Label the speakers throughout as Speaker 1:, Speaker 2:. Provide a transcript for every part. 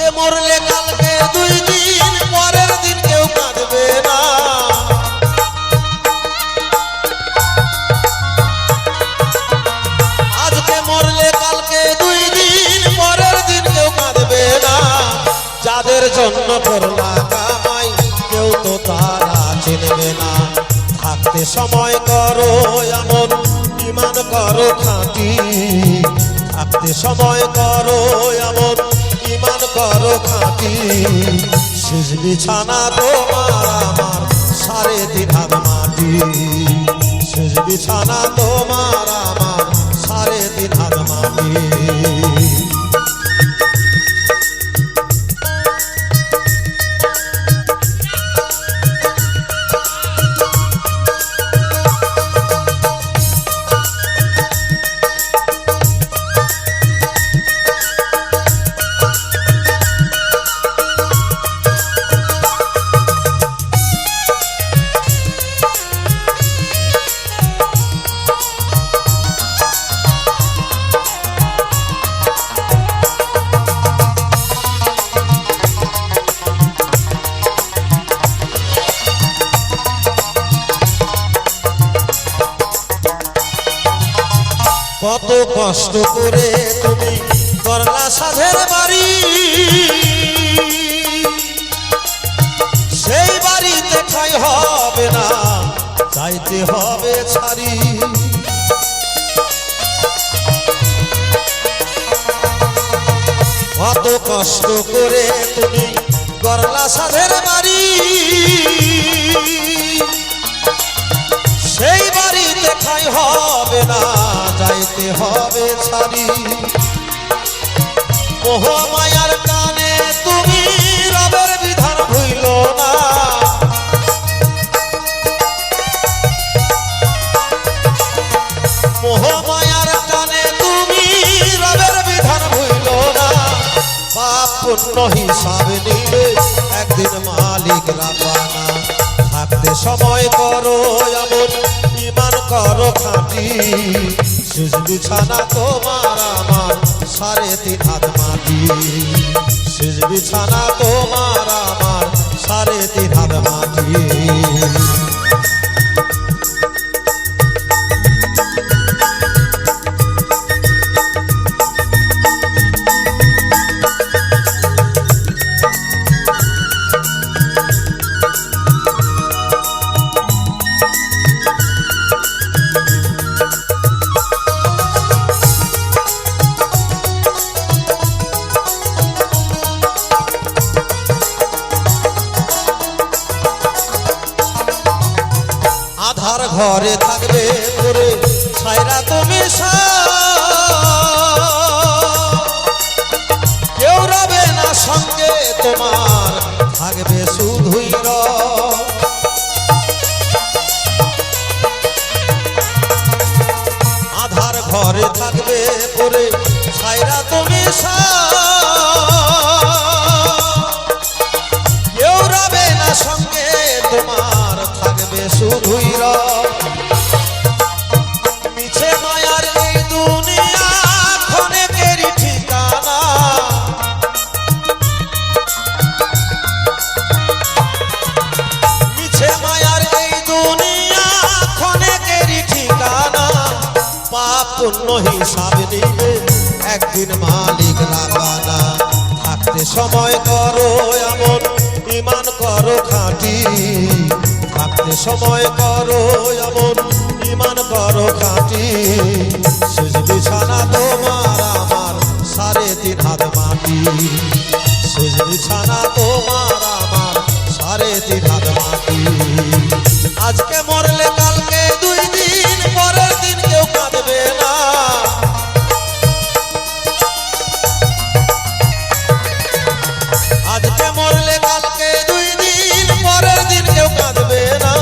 Speaker 1: আজকে মরলে কালকে 2 দিন পরের দিন কেউ কাঁদবে না। আজকে মরলে কালকে 2 দিন পরের দিন কেউ কাঁদবে না। যাদের জন্য করলা কামাই কেউ তো তারা চিনবে না। থাকতে সময় করো এমন ঈমান করো খাঁটি। থাকতে সময় করো এমন ঈমান করো খাঁটি। শেষ বিছানা তোমার আমার 3.5 হাত মাটি। শেষ বিছানা তোমার আমার 3.5 হাত মাটি। কত কষ্ট করে তুমি করলা সাধের বাড়ি। সেই বাড়িতে ঠাঁই হবে না, চাইতে হবে ছাড়ি। কত কষ্ট করে তুমি করলা সাধের বাড়ি। সেই বাড়িতে ঠাঁই হবে না, যাইতে হবে ছাড়ি। মোহ মায়ার টানে তুমি রবের বিধান ভুইল না। মোহ মায়ার টানে তুমি রবের বিধান ভুইল না। পাপ পুণ্য হিসাব নিলে একদিন মালিক রাব্বানা। থাকতে সময় করো এমন ঈমান করো খাঁটি। শেষ বিছানা তোমার আমার 3.5 হাত মাটি। শেষ বিছানা তোমার আমার 3.5 হাত মাটি। আধার ঘরে থাকবে করে ছাইরা তুমি কেউ রবে না সঙ্গে তোমার, থাকবে শুধুই রব। আধার ঘরে থাকবে করে ছাইরা তুমি কেউ রবে না সঙ্গে তোমার, থাকবে শুধুই রব। মিছে মায়ার এই দুনিয়া ক্ষণেকেরই ঠিকানা। মিছে মায়ার এই দুনিয়া ক্ষণেকেরই ঠিকানা। পাপ পুণ্য হিসাব নিবে একদিন মালিক রাব্বানা। থাকতে সময় করো এমন ঈমান করো খাঁটি। থাকতে সময় করো এমন ঈমান করো খাঁটি। শেষ বিছানা তোমার আমার 3.5 হাত মাটি। শেষ বিছানা তোমার আমার 3.5 হাত মাটি। আজকে মরলে কালকে 2 দিন পরের দিন কেউ কাঁদবে না। আজকে মরলে কালকে 2 দিন পরের দিন কেউ কাঁদবে না।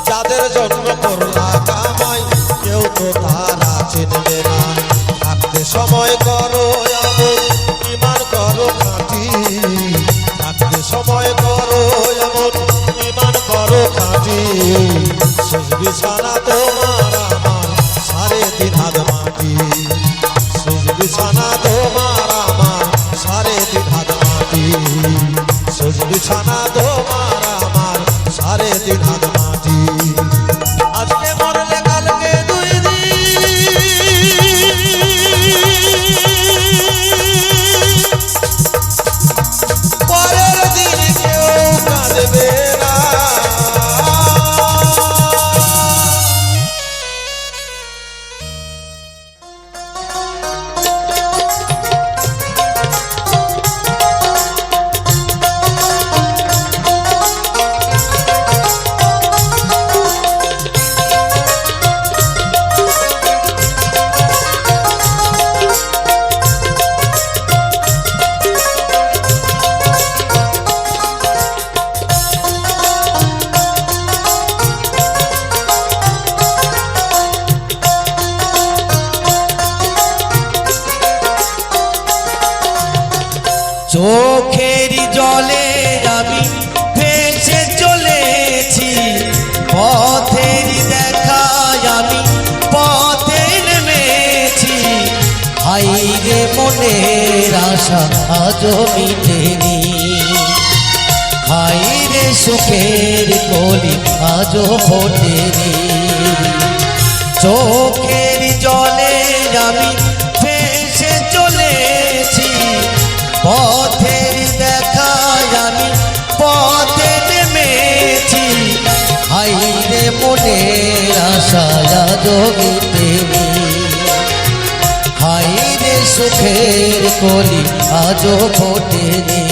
Speaker 1: যাদের জন্য করলা কামাই কেউ তো তারা চিনবে না। থাকতে সময় করো এমন ঈমান করো খাঁটি। থাকতে সময় করো এমন ঈমান করো খাঁটি। শেষ বিছানা তোমার আমার 3.5 হাত মাটি। শেষ বিছানা তোমার আমার 3.5 হাত মাটি। মাটি শেষ বিছানা তোমার আমার 3.5 হাত মাটি আজকে মরলে কালকে 2 দিন পরের দিন কেউ কাঁদবে না
Speaker 2: চোখের জলে আমি ভেসে চলেছি পথের দেখায় আমি পথে নেমেছি হাইরে মনের আশা আজও মিটেনি হাইরে সুখের কলি আজও ফোটেনি চোখের জলে আমি ভেসে চলেছি পথের দেখায় আমি পথে নেমেছি হাইরে মনের আশা আজও মিটেনি হাইরে সুখের কলি আজও ফোটেনি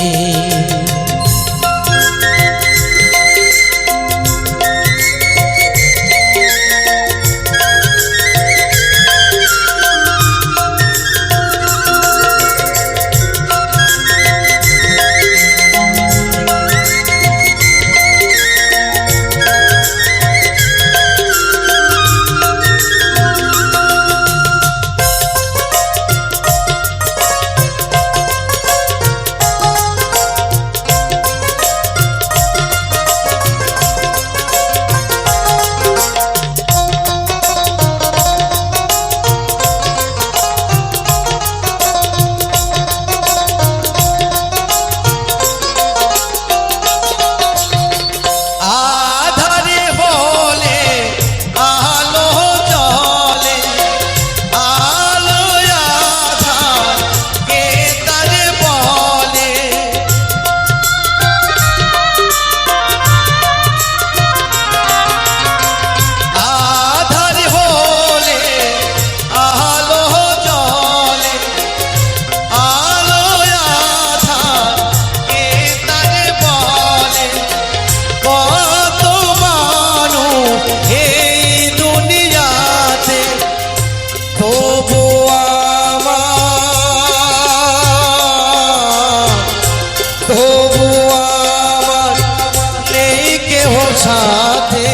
Speaker 2: সাথে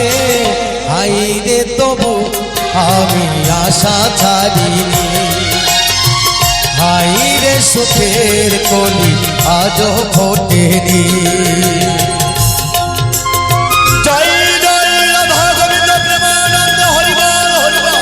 Speaker 2: হাইরে তবু আমি আশা ছাড়িনি হাইরে সুখের কলি আজও ফোটেনি জয় জয় রাধা গোবিন্দ প্রেমানন্দ হরিবল হরিবল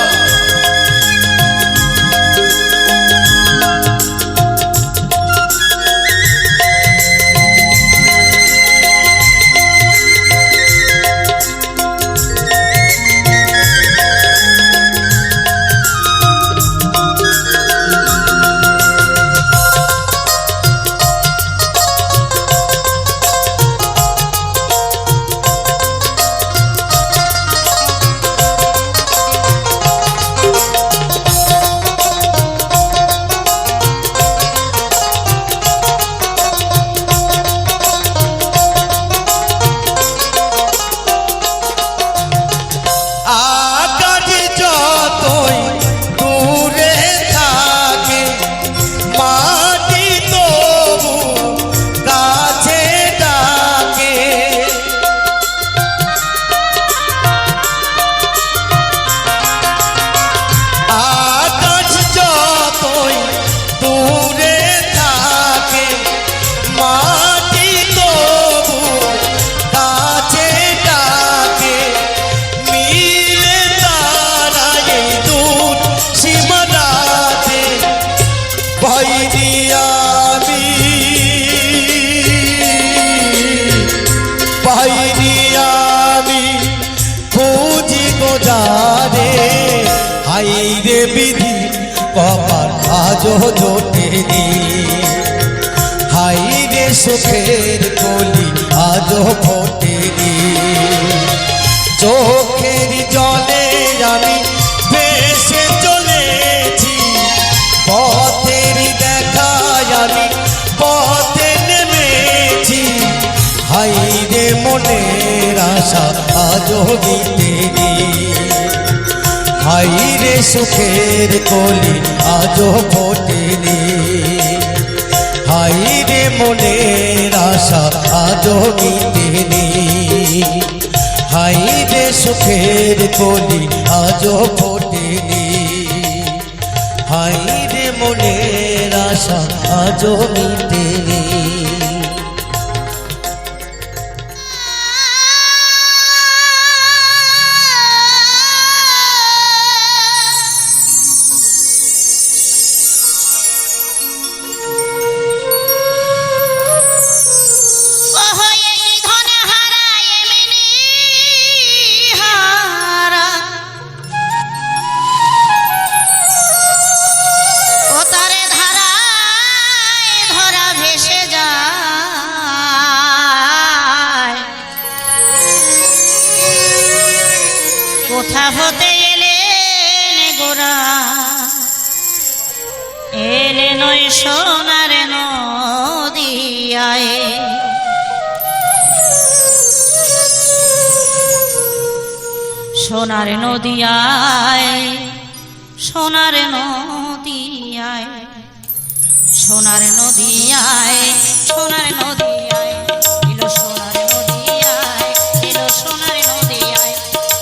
Speaker 2: পাইনি আমি আজও জোটেনি হাই রে সুখের কলি আজও ফোটেনি চোখের জলে আমি ভেসে চলেছি পথের দেখায় আমি পথে নেমেছি হাই রে মনের আশা আজও মিটেনি হাই রে সুখের কলি আজও ফোটেনি হাই রে মনের আশা আজও মিটেনি হাই রে সুখের কলি আজও ফোটেনি হাই রে মনের আশা আজও মিটেনি
Speaker 3: কোথা হতে এলেন গোরা এলেন ওই সোনার নদিয়ায় সোনার নদিয়ায় সোনার নদিয়ায় সোনার নদিয়ায় সোনার নদিয়ায় এলো সোনার নদিয়ায় এলো সোনার নদিয়ায়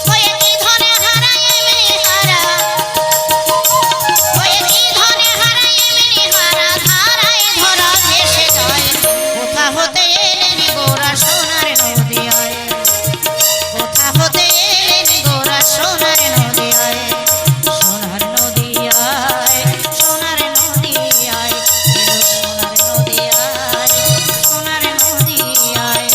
Speaker 3: ওয়ে কি ধনে হারায় এমনি হারা ওয়ে কি ধনে হারায় এমনি হারা ধারায় ধরা ভেসে যায় কোথা হতে এলেন গোরা সোনার নদিয়ায় কোথা হতে এলেন গোরা সোনার নদিয়ায় সোনার নদিয়ায় সোনার নদিয়ায় এলো সোনার নদিয়ায় সোনার নদিয়ায়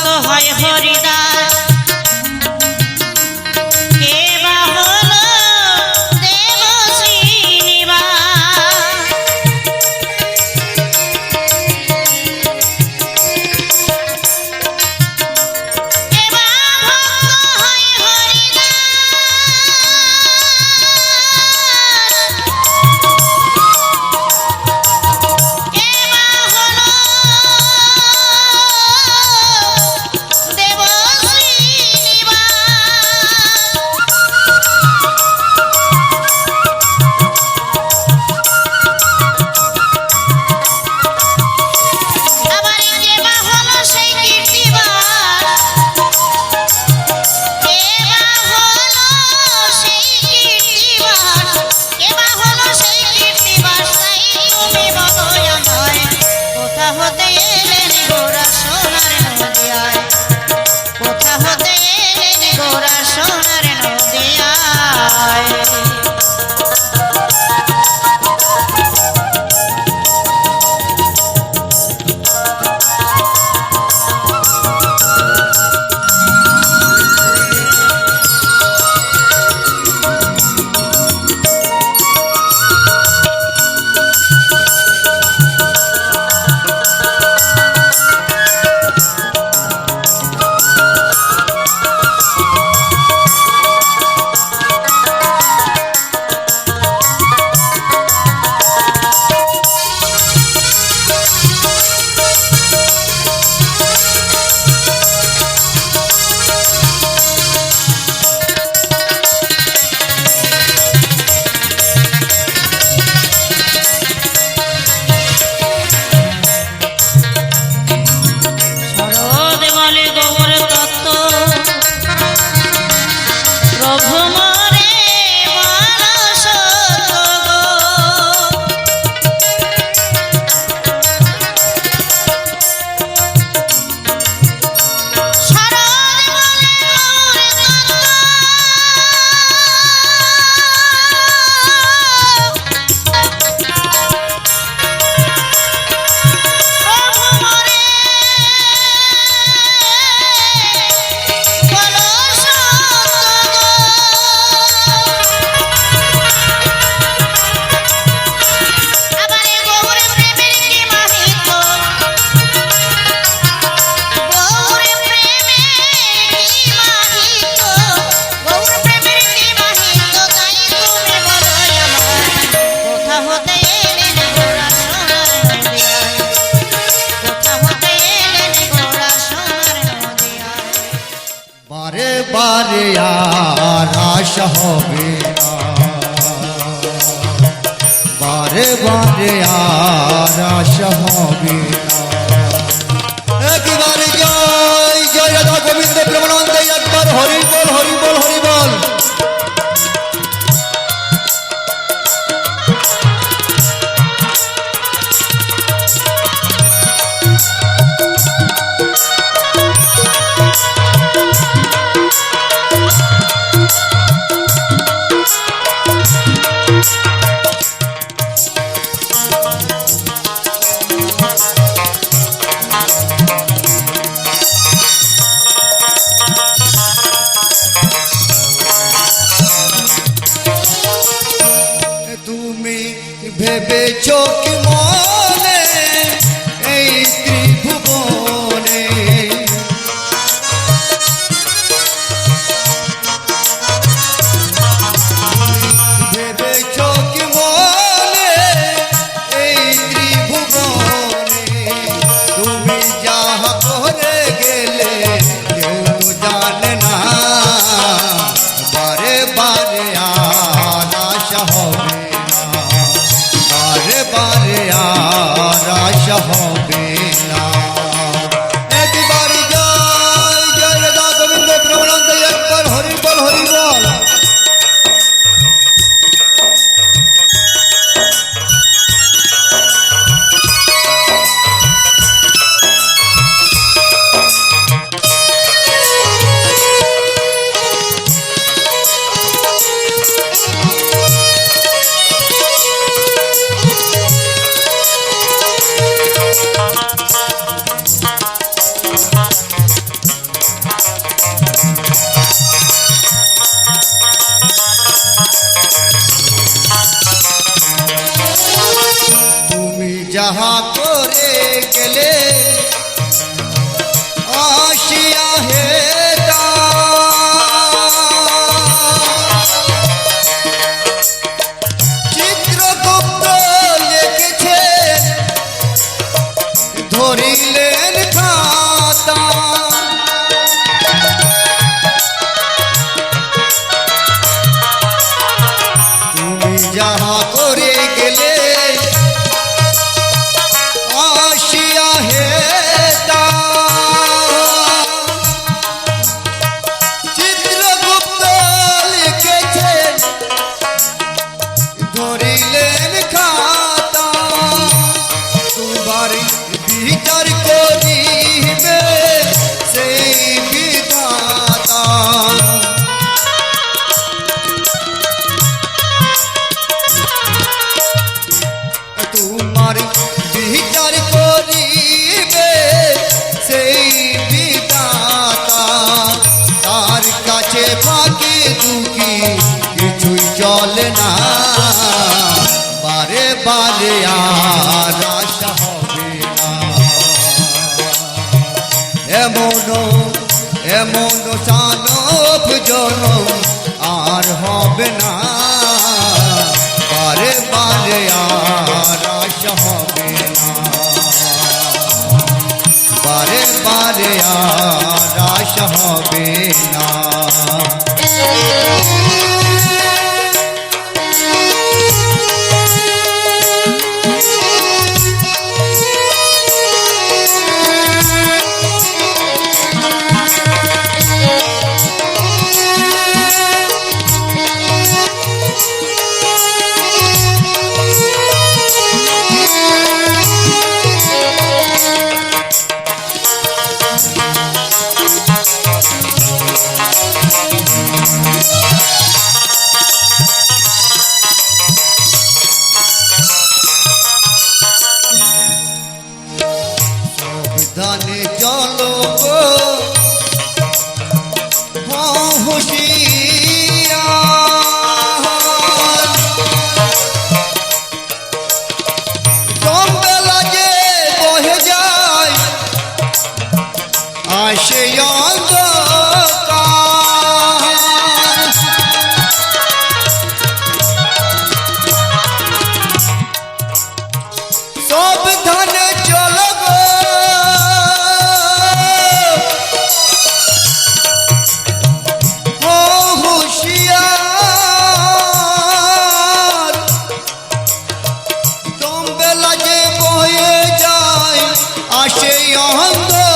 Speaker 3: ভক্ত হয় হরিদাস কে বা হলো দেব শ্রীনিবাস কে বা ভক্ত হয় হরিদাস কে বা হলো দেব শ্রীনিবাস আবার কে বা হলো সেই কীর্তিবাস কে বা হলো সেই কীর্তিবাস কে বা হলো সেই কীর্তিবাস তাই তুমি বলো আমায় কোথা হতে এলেন গোরা সোনার নদিয়ায় কোথা হতে এলেন গোরা সোনার নদিয়ায় শরৎ বলে গৌর তত্ত্ব প্রভু মোরে বল সত্য গো। শরৎ বলে গৌর প্রভু মোরে বলো সত্য গো। আবার গৌর প্রেমের কি মাহিত্য গৌর প্রেমের কি মাহিত্য গৌর প্রেমের কি মাহিত্য তাই তুমি বলো আমায় কোথা হতে এলেন গোরা সোনার নদিয়ায় কোথা হতে এলেন গোরা সোনার নদিয়ায়
Speaker 2: বারে বারে আর আশা হবে না, বারে বারে আর আশা হবে না। একবারে জয় জয় রাধা গোবিন্দ প্রেমানন্দে একবার হরি বল হরি বল হরি বল। তুমি ভেবেছ কি মনে এই ত্রিভুবনে ভেবেছ কি মনে এই ত্রিভুবনে তুমি যাহা করে গেলে কেউ তো জানে না। বারে বারে আর আশা হবে না, বারে বারে বারে আর আশা হবে না। এমন এমন সানব জনম আর হবে না, বারে বারে আর আশা হবে না, বারে বারে আর আশা হবে না। সাবধানে চলো গো হুঁশিয়ার, জমবেলা যে বহে যায় আসে অন্ধকার, সাবধানে চলো গো হুঁশিয়ার, জমবেলা যে বয়ে যায় আসে অন্ধকার,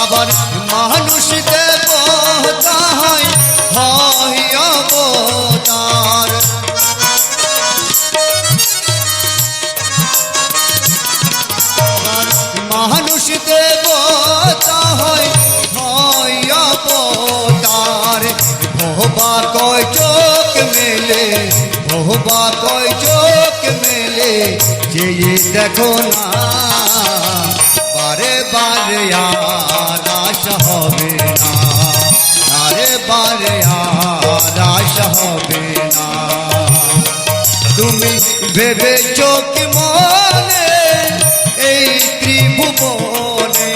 Speaker 2: আবার মানুষ দেবতা হয় হয় অবতার, মানুষ দেবতা হয় হয় অবতার, ভোবা কয় চোখ মেলে, ভোবা কয় চোখ মেলে, যে দেখো না, বারে বারে আর আশা হবে না, বারে বারে আর আশা হবে না। তুমি ভেবেছ কি মনে এই ত্রিভুবনে,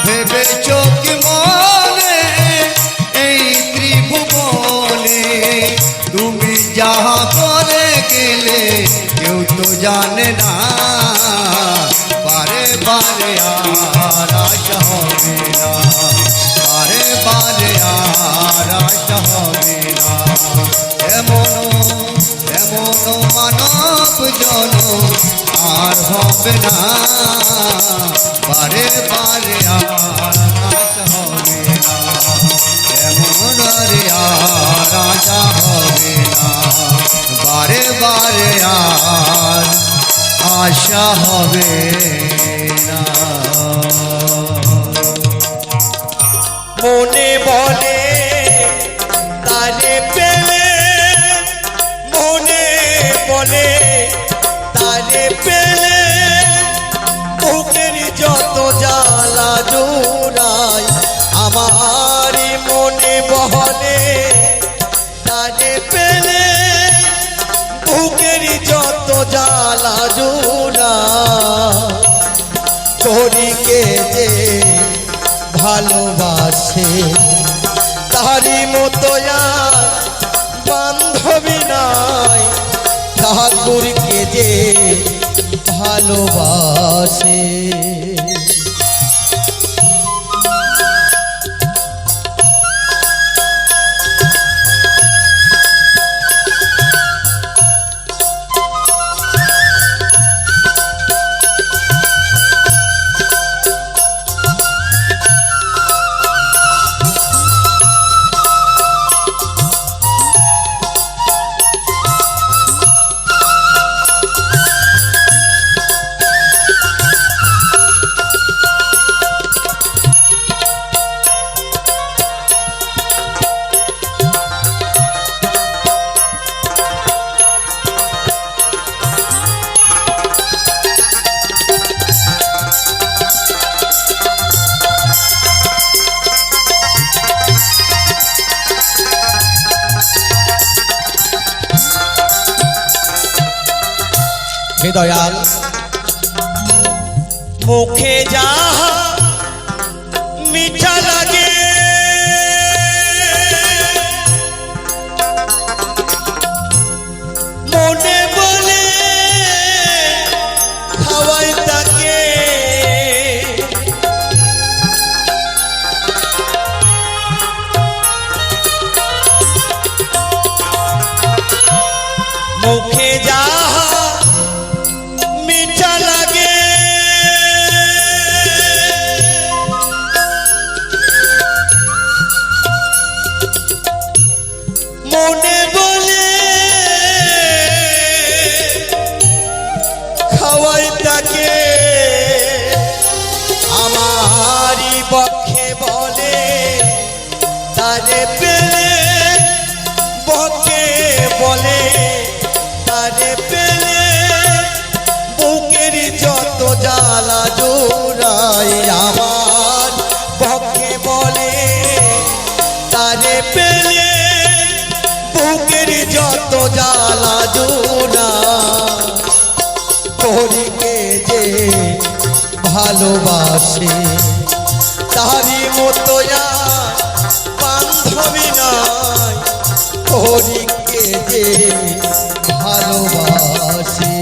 Speaker 2: ভেবেছ কি মনে এই ত্রিভুবনে, তুমি যাহা করে গেলে কেউ তো জানে না, বারে বারে আর আশা হবে না, বারে বারে আর আশা হবে না। এমন এমন মানব জনম আর হবে না, বারে বারে আর আশা হবে না, এমন রে আর আশা হবে না, বারে বারে আর আশা হবে না।
Speaker 4: মনে বলে তারে পেলে, মনে বলে তারে পেলে, বুকের যত জ্বালা জোড়ায় আমারই মনে বলে তারে পেলে, বুকের যত জ্বালা জোড়ায়, তোরিকে যে ভালোবাসে তারি মতো আর বান্ধবী নাই, ঠাকুরকে যে ভালোবাসে। হে দয়াল মুখে যাহা মিঠা লাগে মনে বলে খাওয়াই তাকে মুখে যাহা মিঠা লাগে মনে বলে খাওয়াই তাকে আমারই পক্ষে বলে তারে পেলে বকে বলে তারে পেলে বুকের যত জ্বালা জোড়াই আমার পক্ষে বলে তারে পেলে বুকের যত জ্বালা জোড়া তোরিকে যে ভালোবাসে তারি মতো আর বান্ধবী নাই তোরিকে যে ভালোবাসে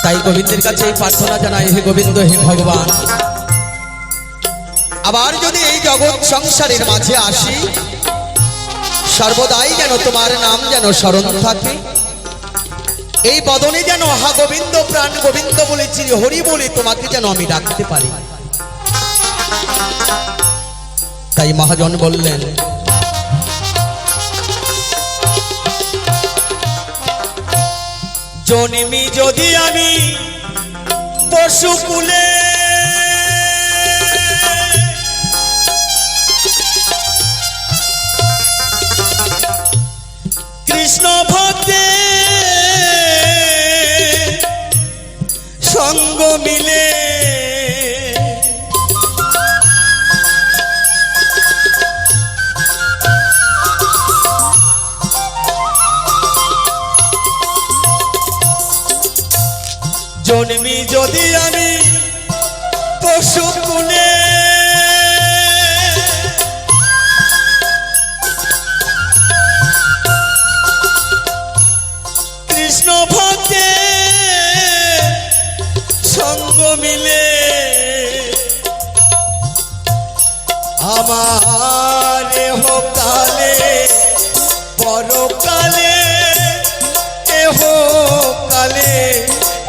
Speaker 4: তাই গোবিন্দের কাছে এই প্রার্থনা জানাই, হে গোবিন্দ, হে ভগবান, আবার যদি এই জগৎ সংসারের মাঝে আসি সর্বদাই যেন তোমার নাম যেন স্মরণ থাকে, এই বদনে যেন হা গোবিন্দ প্রাণ গোবিন্দ বলেছি হরি বলে তোমাকে যেন আমি ডাকতে পারি। তাই মহাজন বললেন, জন্মি যদি আমি পশুকুলে কৃষ্ণ ভক্তে সঙ্গ মিলে জন্মি যদি আমি পশুকুলে কৃষ্ণ ভক্তে সঙ্গ মিলে আমার এহ কালে পরকালে এহ কালে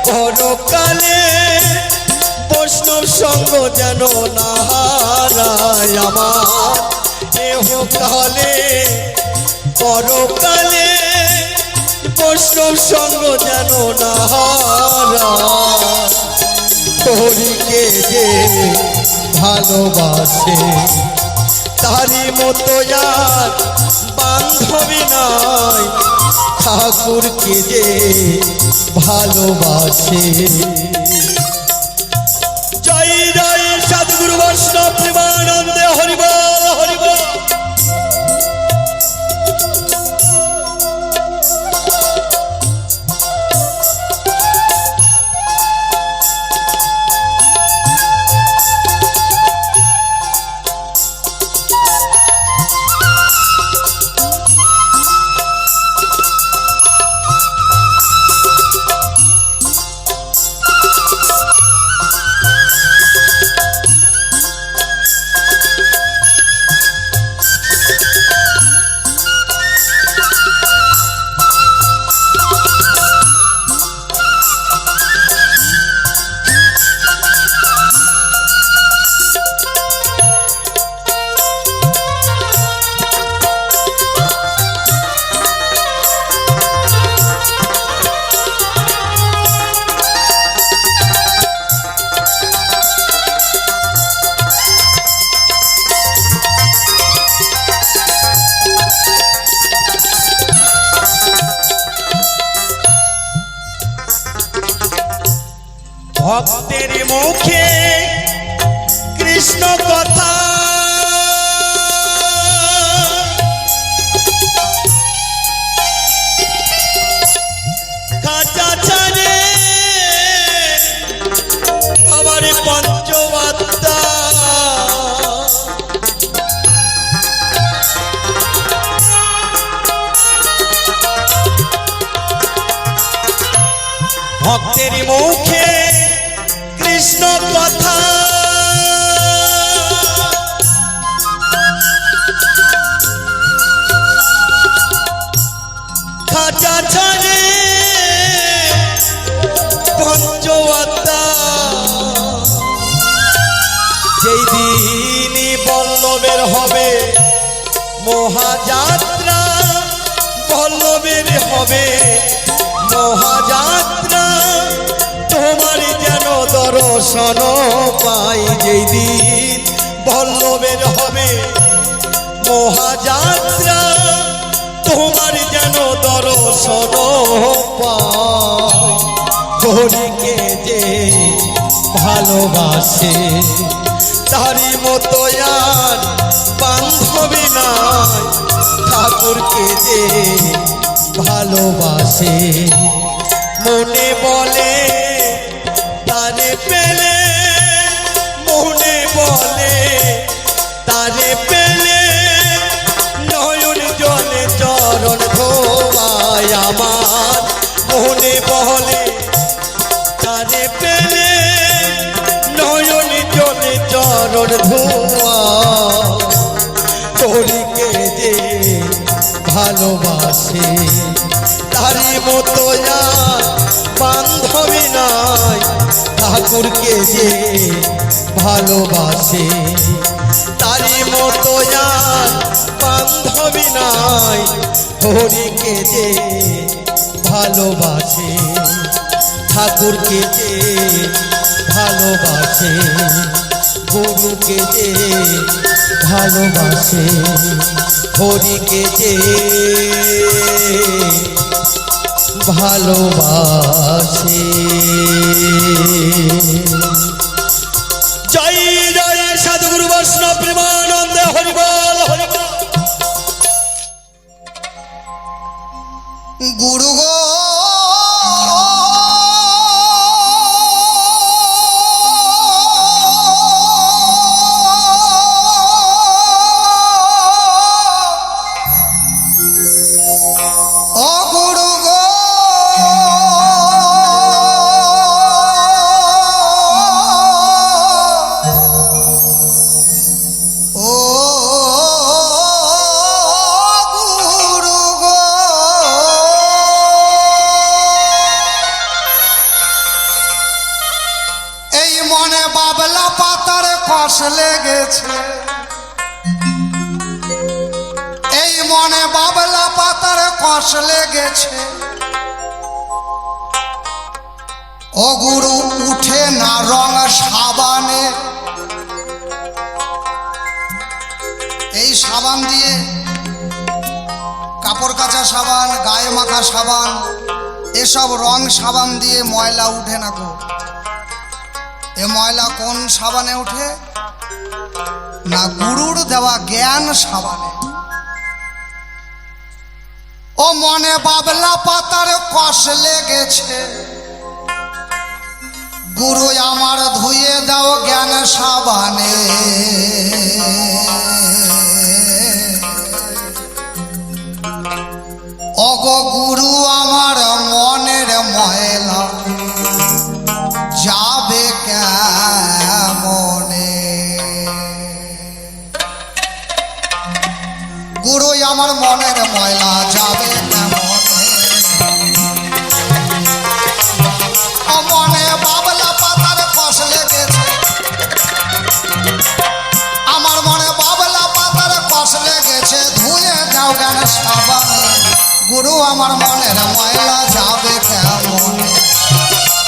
Speaker 4: পরকালে বৈষ্ণব সঙ্গ যেন না হারায় আমার এহ কালে পরকালে বৈষ্ণব সঙ্গ যেন না হারায় তোরিকে যে ভালোবাসে তারি মতো আর বান্ধবী নাই ঠাকুরকে যে ভালোবাসে। জয় জয় সদ্গুরু বৈষ্ণব প্রেমানন্দে হরিবল হরিবল। ভক্তের মুখে কৃষ্ণ কথা খাঁচা ছাড়ে আমার পঞ্চমাত্মা ভক্তের মুখে কৃষ্ণ কথা খাঁচা ছাড়ে পঞ্চমাত্মা যেই দিনই বল্লভের হবে মহাযাত্রা বল্লভের হবে মহাযাত্রা তোমার যেন দর্শন পাই যেই দিন বল্লভের হবে মহাযাত্রা তোমার যেন দর্শন পাই হরিকে যে ভালোবাসে তারি মতো আর বান্ধবী নাই ঠাকুরকে যে ভালোবাসে মনে বলে তারে পেলে মনে বলে তারে পেলে নয়ন জলে চরণ ধোয়ায় আমার মনে বলে তারে পেলে নয়ন জলে চরণ ধোয়া তোরিকে যে ভালোবাসে তারি মতো আর বান্ধবী নাই ঠাকুরকে যে ভালোবাসে তারি মতো আর বান্ধবী নাই হরিকে যে ভালোবাসে ঠাকুরকে যে ভালোবাসে গুরুকে যে ভালোবাসে হরিকে যে ভালোবাসে জয় জয় সাধুগুরু বৈষ্ণব প্রেমানন্দে হরিবল হরিবল
Speaker 2: গুরু গো লেগেছে এই মনে বাবলা পাতার কষ লেগেছে ও গুরু উঠে না রং সাবানে এই সাবান দিয়ে কাপড় কাচা সাবান গায়ে মাখা সাবান এসব রং সাবান দিয়ে ময়লা উঠে না গো এ ময়লা কোন সাবানে উঠে না গুরুর দেওয়া জ্ঞান সাবানে ও মনে বাবলা পাতার কষ লেগেছে গুরু আমার ধুয়ে দাও জ্ঞান সাবানে ওগো গুরু আমার মনের ময়লা যাবে কেমনে গুরু আমার মনের ময়লা যাবে কেমনে মনে বাবলা পাতার কষ লেগেছে আমার মনে বাবলা পাতার কষ লেগেছে ধুয়ে দাও জ্ঞান সাবানে গুরু আমার মনের ময়লা যাবে কেমনে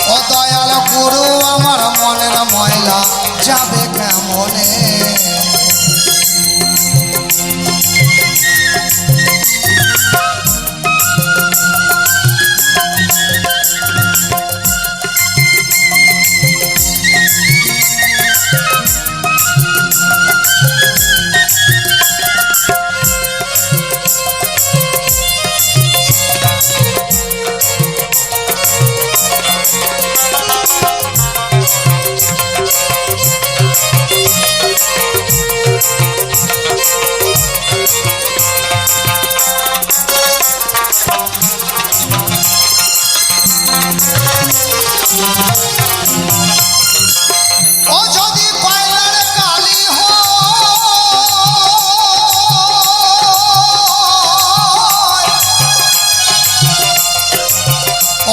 Speaker 2: ও দয়াল গুরু আমার মনের ময়লা যাবে কেমনে ও যদি কয়লার কালি হয়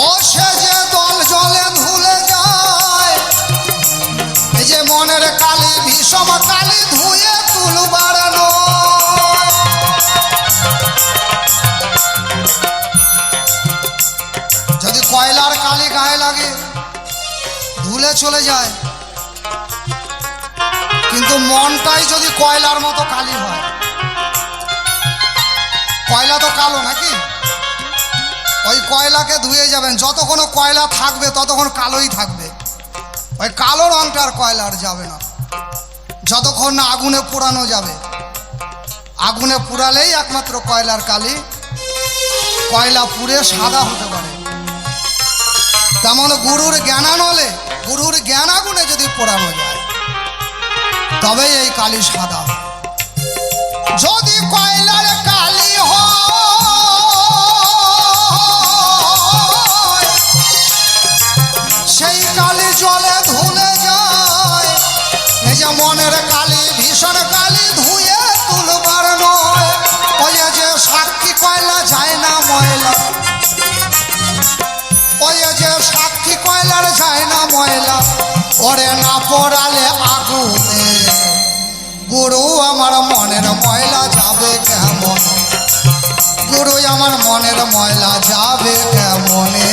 Speaker 2: ও সে যে দল জলে ধুলে যায় এই যে মনের কালি বিষম কালি ধুয়ে তুলবার নয়। যদি কয়লার কালি গায়ে লাগে ধুলে চলে যায়, কিন্তু মনটাই যদি কয়লার মতো কালি হয়, কয়লা তো কালো নাকি, ওই কয়লাকে ধুয়ে যাবেন, যতক্ষণ কয়লা থাকবে ততক্ষণ কালোই থাকবে, ওই কালো রংটা আর কয়লার যাবে না। যতক্ষণ না আগুনে পোড়ানো যাবে, আগুনে পুড়ালেই একমাত্র কয়লার কালি, কয়লা পুড়ে সাদা হতে পারে। তেমন গুরুর জ্ঞানানলে, গুরুর জ্ঞান আগুনে যদি পোড়ানো যায় তবে এই কালি সাদা হয়। যদি কয়লার কালি হয় সেই কালি জলে ধুলে যায়, এই যে মনের কালি ভীষণ কালি ধুয়ে তুলবার নয়। ওই যে সাক্ষী কয়লা যায় না ময়লা, ওই যে সাক্ষী কয়লার যায় না ময়লা, ওরে না পড়ালে আগুনে গুরু আমার মনের ময়লা যাবে কেমন, গুরু আমার মনের ময়লা যাবে কেমনে।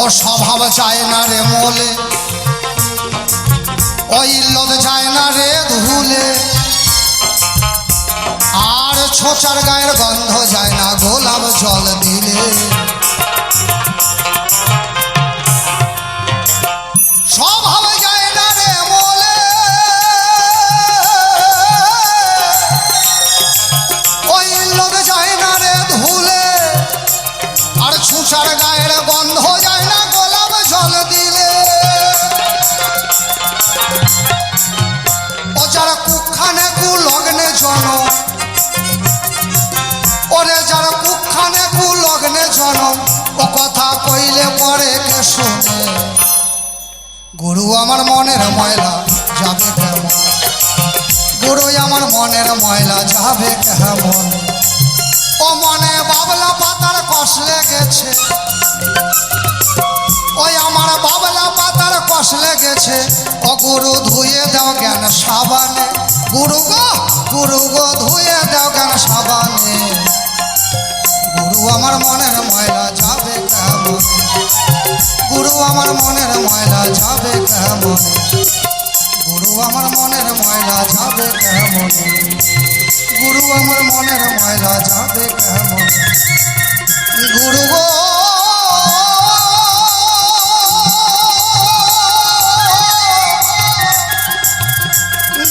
Speaker 2: অস্বভাব যায় না রে মোলে, ওই লোদ যায় না রে ধুলে, আর ছোচার গায়ের গন্ধ যায় না গোলাপ জল দিলে। স্বভাব যায় না রে মোলে, ওই লোদ যায় না রে ধুলে, আর ছোচার গায়ের গন্ধ যায় না গোলাপ জল দিলে। ও যারা কুখানে কু লগ্নে জন, ওরে যারা কুখানে কু লগ্নে জন, ও কথা কইলে পরে কে শোনে, গুরু আমার মনের ময়লা যাবে কেমন, গুরু আমার মনের ময়লা যাবে কেমন। ও মনে বাবলা পাতার কষ লেগেছে, ওই আমার বাবলা পাতার কষ লেগেছে, ও গুরু ধুয়ে দাও জ্ঞান সাবানে, গুরু গো ধুয়ে দাও জ্ঞান সাবানে। গুরু আমার মনের ময়লা যাবে কেমন, গুরু আমার মনের ময়লা যাবে কেমন, গুরু আমার মনের ময়লা যাবে কেমন, গুরু আমার মনের ময়লা যাবে কেমন। গুরু গো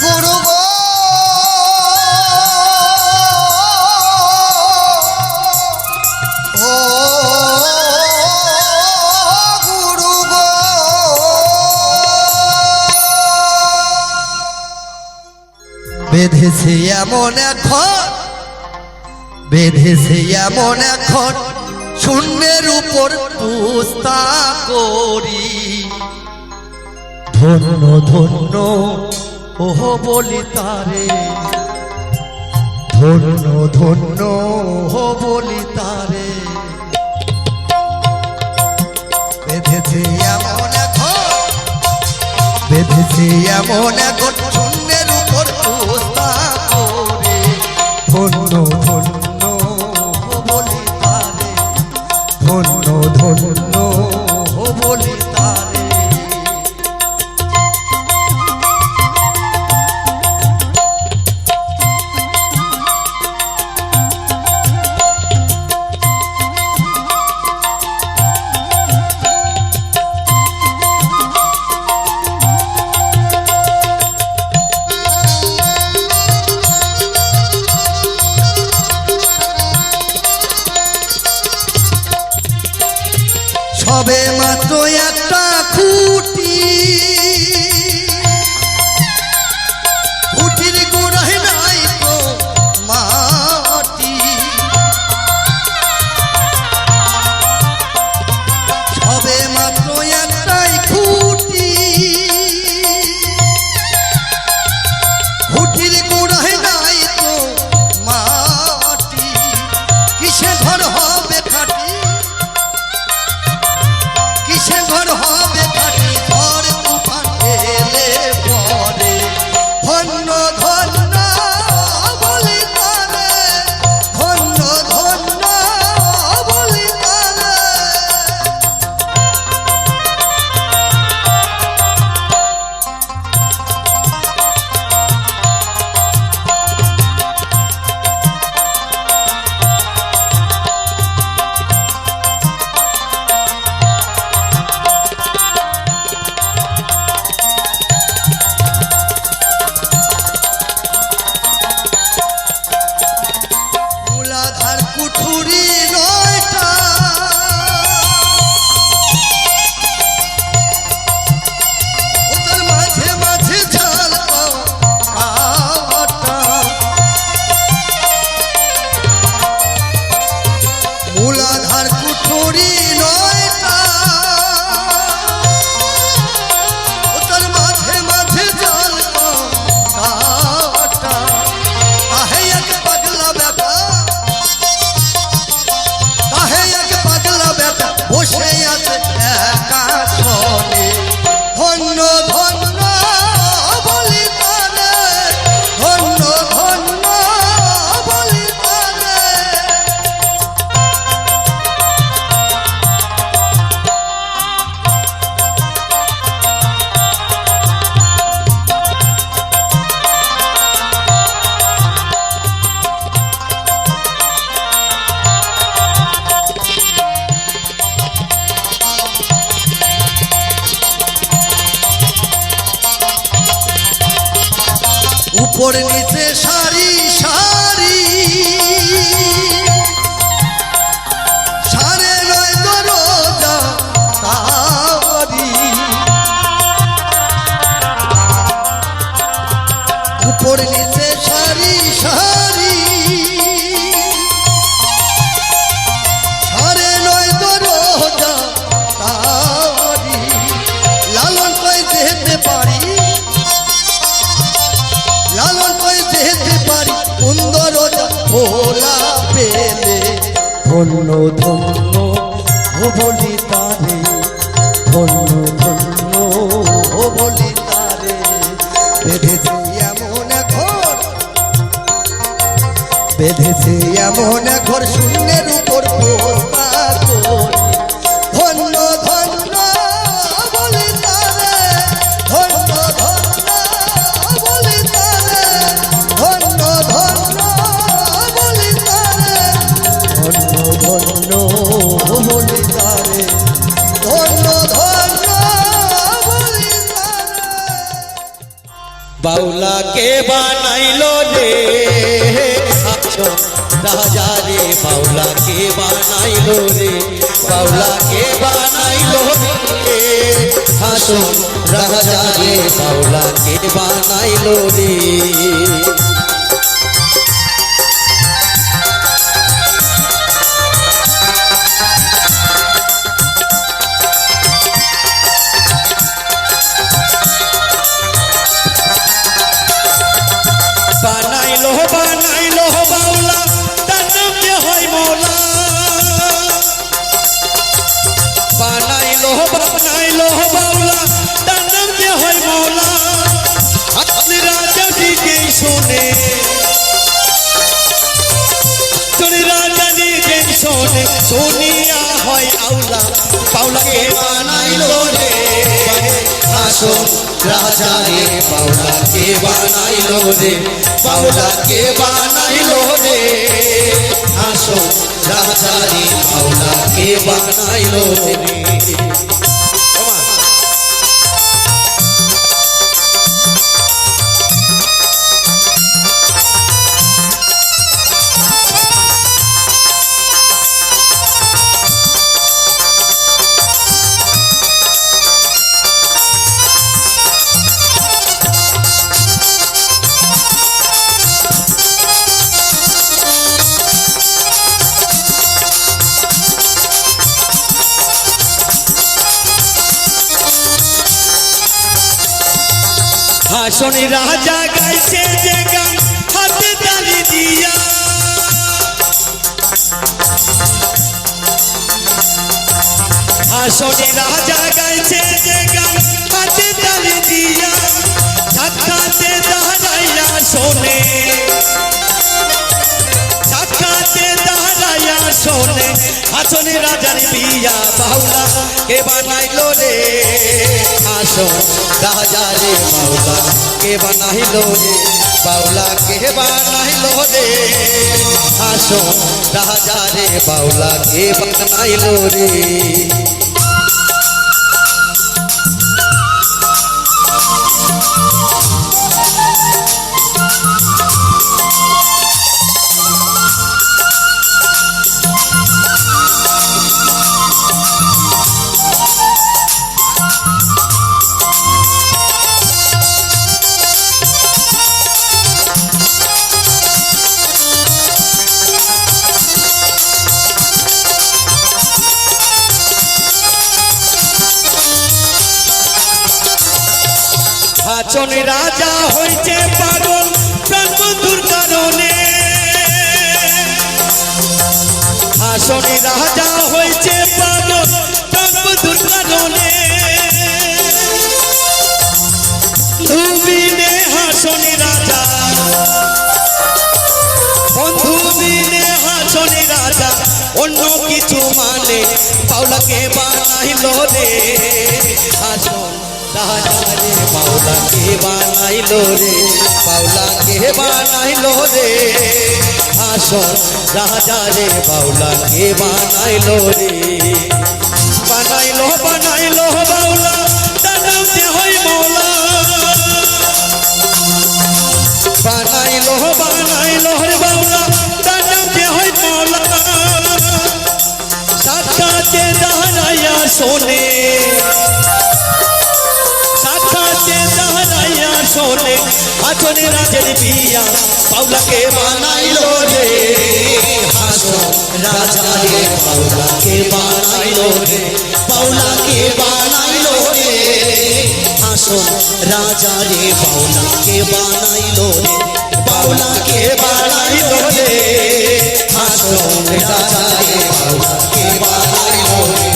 Speaker 2: গুরু গো ও গুরু গো।
Speaker 4: বেঁধেছে এমন এখন, বেঁধেছে এমন এখন, শূন্যের উপর পুস্তা করি, ধন্য ধন্য ওহ বলি তারে, ধন্য ধন্য ওহ বলি তারে। বেঁধেছে এমন এখন, বেঁধেছে এমন এখন, শূন্যের উপর পুস্তা করে, ধন্য ধন্য বলি তারে, ধন্য ধন্য বলি তারে।
Speaker 2: সবে মাত্র একটা খুঁটি, খুঁটির গোড়ায় নাই তো মাটি, সবে মাত্র একটাই খুঁটি, খুঁটির গোড়ায় নাই তো মাটি, কিসে ঘর হবে খাটি, কিসে ঘর হবে খাটি, ঝড় তুফান এলে পরে ধন্য ধন্য বলি তারে, ধন্য ধন্য বলি তারে। মূলাধার কুঠুরি নয়টা, ওটার মাঝে মাঝে ঝাল কাটা, মূলাধার কুঠুরি নয়টা, ওটার মাঝে মাঝে ঝাল কাটা, আহে এক পাগলা বেটা, আহে এক পাগলা বেটা বসে আছে একা শোনে, ধন্য ধন্য বলি তারে, ধন্য ধন্য বলি তারে। উপর নিচে সারি সারি, সারে নয় দরজা তারি, উপর নিচে সারি সারি, সারে নয় দরজা তারি, লালন কই যেতে পারি, লালন কই যেতে পারি, সুন্দর ভোলা পেলে, ধন্য ধন্য ও বলি তারে, ধন্য ধন্য ও বলি তারে, বেঁধেছে এমন ঘর, বেঁধেছে এমন ঘর শূন্যের উপর পোস্তা করি, ধন্য ধন্য বলি তারে, ধন্য ধন্য বলি তারে, ধন্য ধন্য বলি তারে, ধন্য ধন্য বলি তারে, ধন্য ধন্য বলি তারে।
Speaker 4: বাউলাকে বানাইলো রে আসন রাজা রে, বাউলাকে বানাইলো রে, বাউলাকে বানাইলো রে আসন রাজা রে, বাউলাকে বানাইলো রে। বানাইলো বানাইলো বাউলা, তার নাম যে হয় মৌলা, বানাইলো বানাইলো বাউলা, তার নাম যে হয় মৌলা, আপনি রাজা দিকে শোনে, চলে রাজা দিকে শোনে, শুনিয়া হয় আউলা, বাউলাকে বানাইলো রে আসন রাজা রে, বাউলাকে বানাইলো রে, বাউলাকে বানাইলো রে আসন রাজা রে, বাউলাকে বানাইলো রে। হাসনে রাজা গাইছে যে গান হাতে তালি দিয়া, হাসনে রাজা গাইছে যে গান হাতে তালি দিয়া, সাক্ষাতে দাঁড়াইয়া শোনে, সাক্ষাতে দাঁড়াইয়া শোনে, হাসনে রাজার বিয়া বাউলা কে বানাইলো রে, হাসন রাজা রে বাউলা কে বানাইলো রে, বাউলা কে বানাইলো রে, হাসন রাজা রে বাউলা কে বানাইলো রে। হাসন রাজা হইছে পাগল প্রাণ বন্ধুর কারণে, হাসন রাজা হইছে পাগল প্রাণ বন্ধুর কারণে, বিনে হাসন রাজা, বন্ধু বিনে হাসন রাজা, অন্য কিছু মানে বাউলাকে বানাইলো রে, হাসন রাজা রে বাউলা কে বানাইলো রে, বাউলা কে বানাইলো রে, হাসন রাজা রে বাউলা কে বানাইলো রে, বানাইলো বানাইলো বাউলা তার নাম যে হয় মৌলা, বানাইলো বানাইলো রে বাউলা তার নাম যে হয় মৌলা, সাক্ষাতে দাঁড়াইয়া শোনে, সাক্ষাতে দাঁড়াইয়া শোনে, হাসনে রাজের বিয়া বাউলাকে বানাইলো রে, হাসন রাজা রে বাউলাকে বানাইলো রে, বাউলাকে বানাইলো রে, হাসন রাজা রে বাউলাকে বানাইলো রে, বাউলাকে বানাইলো রে, হাসন রাজা রে বাউলাকে বানাইলো রে,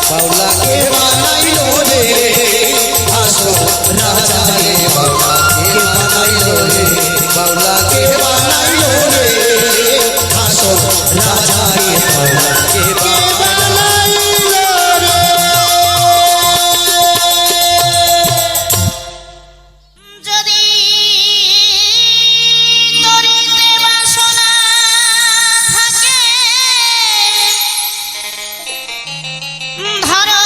Speaker 4: বাউলাকে বানাইলো রে, হাসন রাজা রে বাউলাকে বানাইলো রে, বাউলাকে বানাইলো রে, হাসন রাজা রে বাউলাকে বানাইলো রে।
Speaker 3: যদি তরিতে বাসনা থাকে, ধরো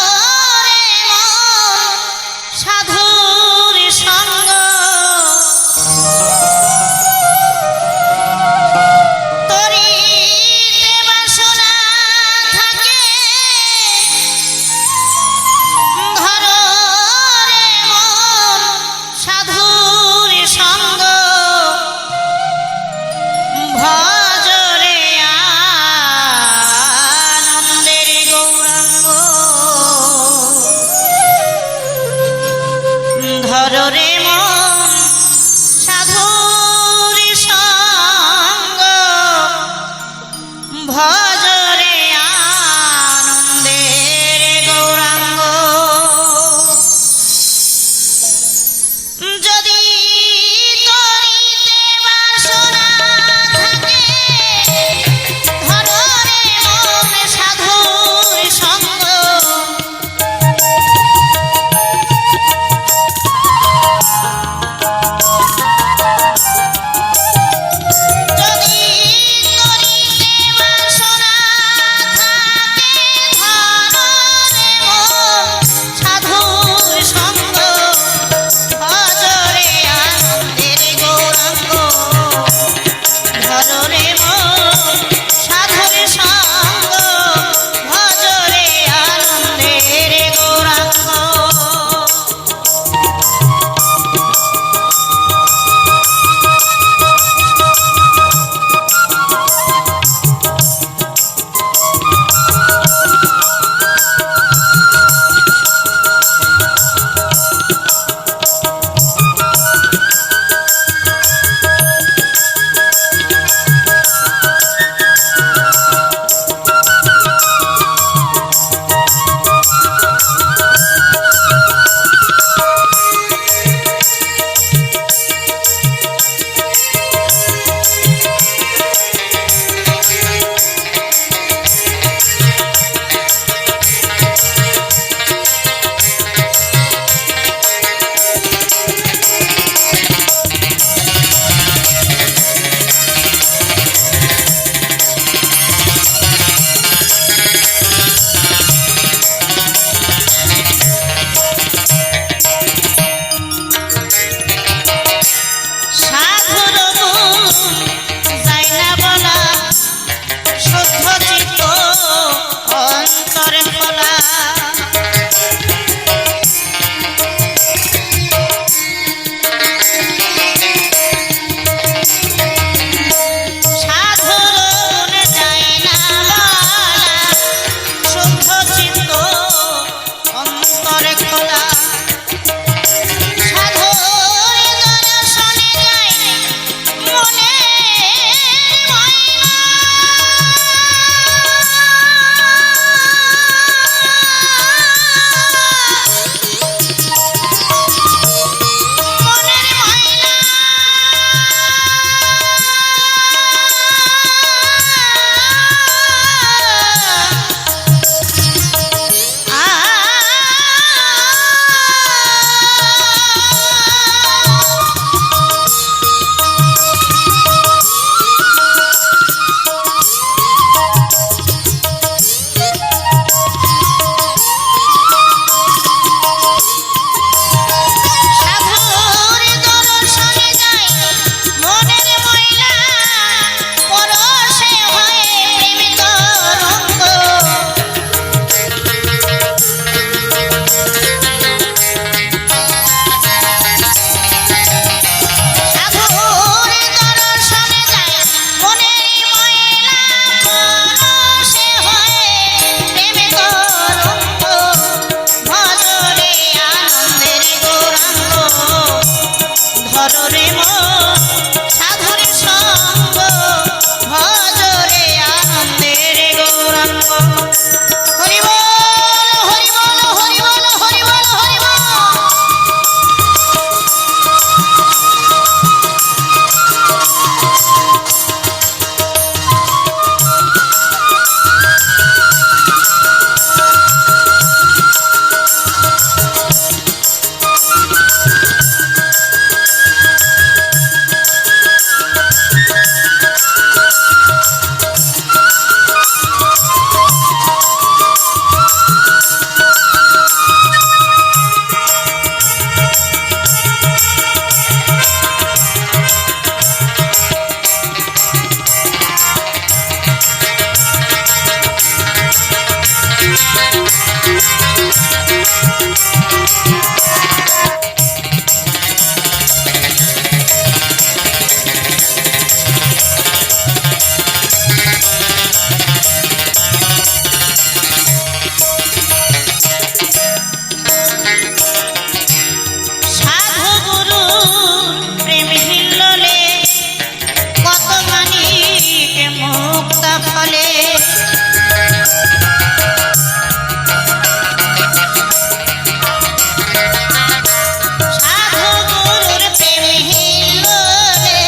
Speaker 3: রে মন সাধুর সঙ্গ, তরিতে বাসনা থাকে, সাধু গুরু প্রেম হিল্লোলে কত মানিক মুক্ত ফলে সাধু গুরুর প্রেম হিল্লোলে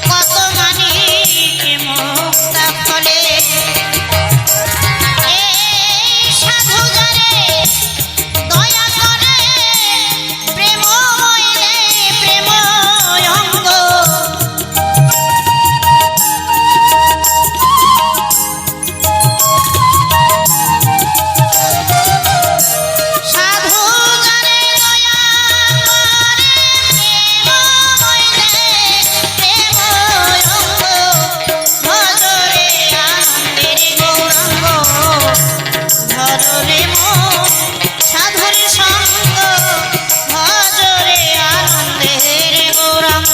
Speaker 3: কত মানিক মুক্ত ফলে এই সাধু যারে দয়া করে প্রেম হইলে প্রেম অঙ্গ সাধু যারে দয়া করে প্রেম হইলে প্রেম অঙ্গ ভজরে আনন্দের গৌরাঙ্গ ধরলে মন সাধুর সঙ্গ ভজরে আনন্দের গৌরাঙ্গ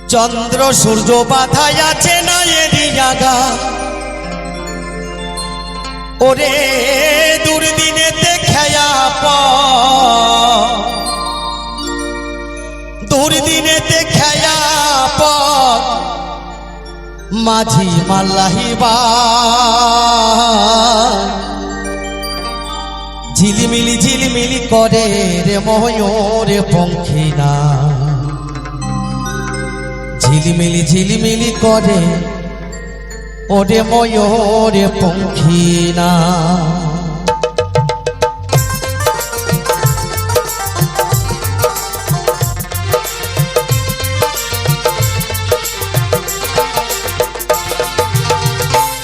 Speaker 4: চন্দ্র সূর্য বাধায় আছে না এরিয়াগা ওরে দুর্দিনেতে খেয়া দুর্দিনেতে খেয়া মাঝি মাল্লাহিবা ঝিলিমিলি ঝিলিমিলি করে রে ময়ূর পঙ্খিনা ঝিলিমিলি ঝিলিমিলি করে ওরে ময়ূর পঙ্খিনা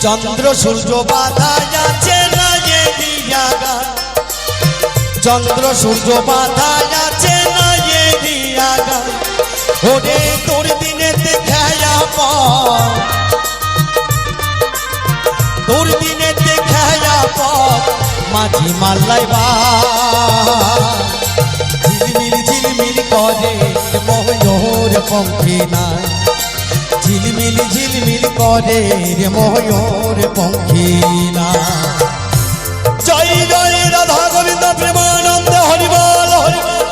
Speaker 4: চন্দ্র সূর্য বাধা যাচ্ছে না এরিয়াগা চন্দ্র সূর্য বাধা যাচ্ছে না এরিয়াগা ওরে তোর দিনেতে খেয়া তোর দিনেতে খেয়া মাঝি মাল্লাইবা ঝিলমিল ঝিলমিল করে ময়ূর পঙ্খিনা ঝিলমিল ঝিলমিল করে রে ময়ূর পঙ্খিনা জয় জয় রাধা গোবিন্দ প্রেমানন্দ হরিবল হরিবল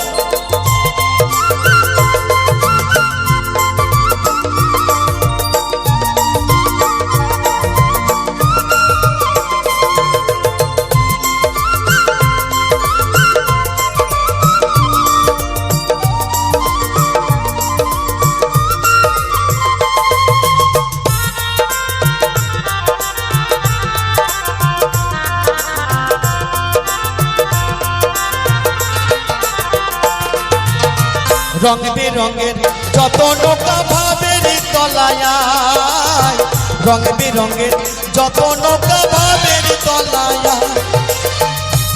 Speaker 4: রং বেরঙের যত নৌকা ভাবের তলায় রং বেরঙের যত নৌকা ভাবের তলায়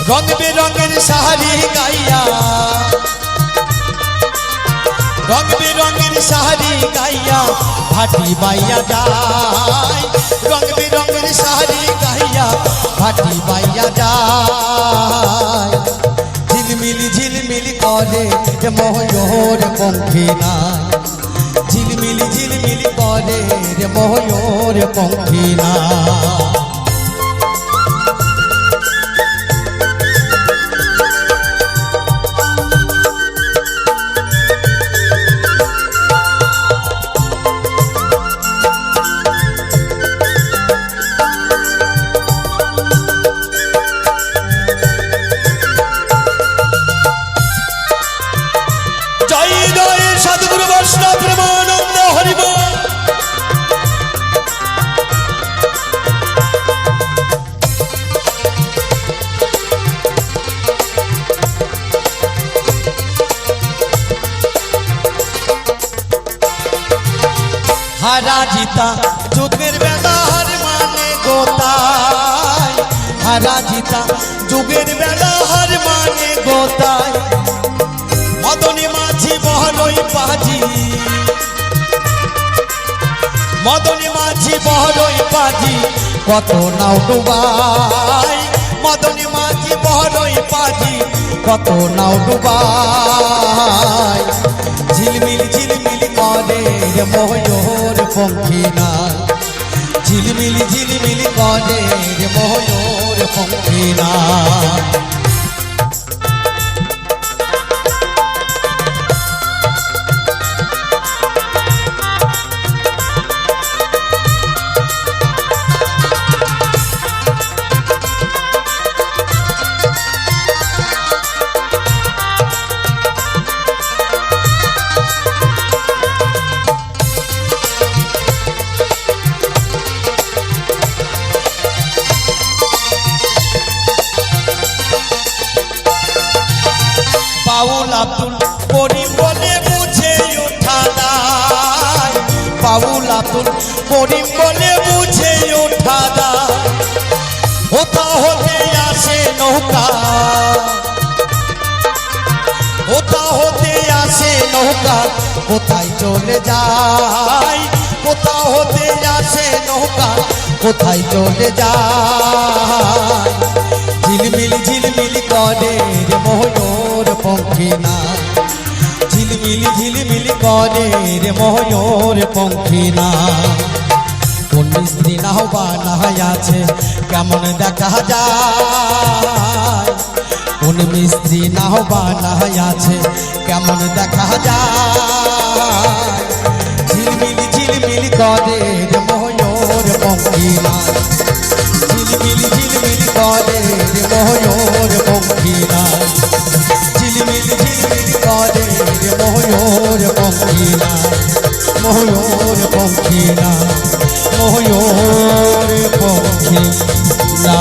Speaker 4: রং বেরঙের শাড়ি গাইয়া রং বেরঙের শাড়ি গাইয়া ভাটি বাইয়া যায় রং বেরঙের শাড়ি গাইয়া ভাটি বাইয়া যায় ঝিলমিলি ঝিলমিলি করে ময়ূর পঙ্খিনা ঝিলমিলি ঝিলমিলি করে ময়ূর পঙ্খিনা সদ্গুরু বৈষ্ণব প্রেমানন্দ হরিবল হারা জিতা যুগের বেলা হার মানে গোতায় হারা জিতা যুগের বেলা হার মানে গোতায় মদনী মাঝি বহরই পাজি মদনী মাঝি বহরই পাজি কত নাও ডুবাই মদনী মাঝি বহরই পাজি কত নাও ডুবাই ঝিলমিল ঝিলমিল করে ময়ূর পঙ্খিনা ঝিলমিল ঝিলমিল করে ময়ূর পঙ্খিনা বাউল আব্দুল করিম বলে বুঝে ওঠা দায় বাউল আব্দুল করিম বলে বুঝে ওঠা দায় হোতা হতে আসে নৌকা হোতা হতে আসে নৌকা কোথায় চলে যায় কোথা হতে আসে নৌকা কোথায় চলে যায় ঝিলমিল ঝিলমিল করে ময়ূর পঙ্খিনা ঝিলমিল
Speaker 5: ঝিলিমিলি করে রে ময়ূর পঙ্খিনা কোন স্ত্রী নাও বা নাহাই আছে কেমন দেখা যায় কোন মিস্ত্রি নাও বা নাহাই আছে কেমন দেখা যায় ঝিলমিলি করে রে ময়ূর পঙ্খিনা ঝিলমিলি করে রে ময়ূর পঙ্খিনা ঝিলমিলি করে রে ময়ূর পঙ্খিনা ময়ূর পঙ্খিনা ময়ূর পঙ্খিনা